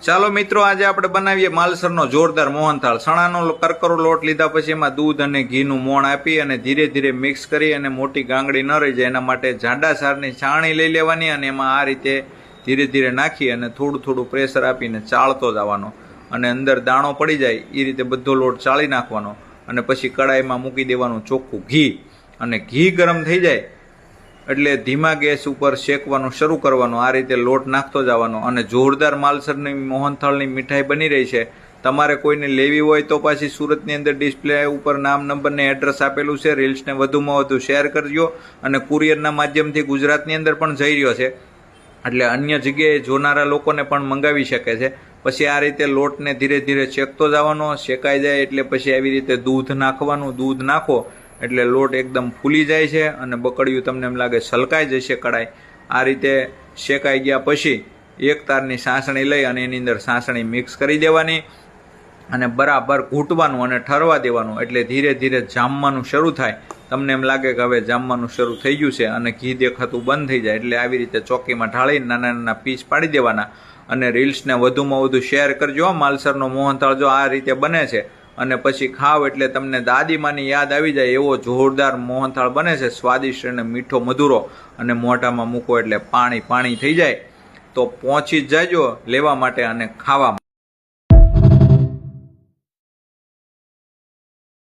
ચાલો મિત્રો, આજે આપણે બનાવીએ માલસરનો જોરદાર મોહનથાળ। ચણાનો કરકરો લોટ લીધા પછી એમાં દૂધ અને ઘીનું મોણ આપી અને ધીરે ધીરે મિક્સ કરી અને મોટી ગાંગડી ન રહી જાય એના માટે જાડા સારની ચાણી લઈ લેવાની અને એમાં આ રીતે ધીરે ધીરે નાખી અને થોડું થોડું પ્રેશર આપીને ચાળતો જવાનો અને અંદર દાણો પડી જાય એ રીતે બધો લોટ ચાળી નાખવાનો અને પછી કડાઈમાં મૂકી દેવાનું ચોખ્ખું ઘી અને ઘી ગરમ થઈ જાય એટલે ધીમા ગેસ ઉપર શેકવાનું શરૂ કરવાનું। આ રીતે લોટ નાખતો જવાનો અને જોરદાર માલસરની મોહનથાળની મીઠાઈ બની રહી છે। તમારે કોઈને લેવી હોય તો પાછી સુરતની અંદર ડિસ્પ્લે ઉપર નામ નંબર ને એડ્રેસ આપેલું છે। રીલ્સને વધુમાં વધુ શેર કરજો અને કુરિયરના માધ્યમથી ગુજરાતની અંદર પણ જઈ રહ્યો છે એટલે અન્ય જગ્યાએ જોનારા લોકોને પણ મંગાવી શકે છે। પછી આ રીતે લોટને ધીરે ધીરે શેકતો જવાનો, શેકાઈ જાય એટલે પછી આવી રીતે દૂધ નાખવાનું। દૂધ નાખો એટલે લોટ એકદમ ફૂલી જાય છે અને બકડિયું તમને એમ લાગે છલકાઈ જશે કડાઈ। આ રીતે શેકાઈ ગયા પછી એક તારની સાસણી લઈ અને એની અંદર સાસણી મિક્સ કરી દેવાની અને બરાબર ઘૂંટવાનું અને ઠરવા દેવાનું એટલે ધીરે ધીરે જામવાનું શરૂ થાય। તમને એમ લાગે કે હવે જામવાનું શરૂ થઈ ગયું છે અને ઘી દેખાતું બંધ થઈ જાય એટલે આવી રીતે ચોકીમાં ઢાળીને નાના નાના પીસ પાડી દેવાના અને રીલ્સને વધુમાં વધુ શેર કરજો। માલસરનો મોહનથાળ જો આ રીતે બને છે અને પછી ખાવ એટલે તમને દાદીમાની યાદ આવી જાય એવો જોરદાર મોહનથાળ બને છે, સ્વાદિષ્ટ અને મીઠો મધુરો અને મોઢામાં મૂકો એટલે પાણી પાણી થઈ જાય। તો પહોંચી જ જાજો લેવા માટે અને ખાવા માટે।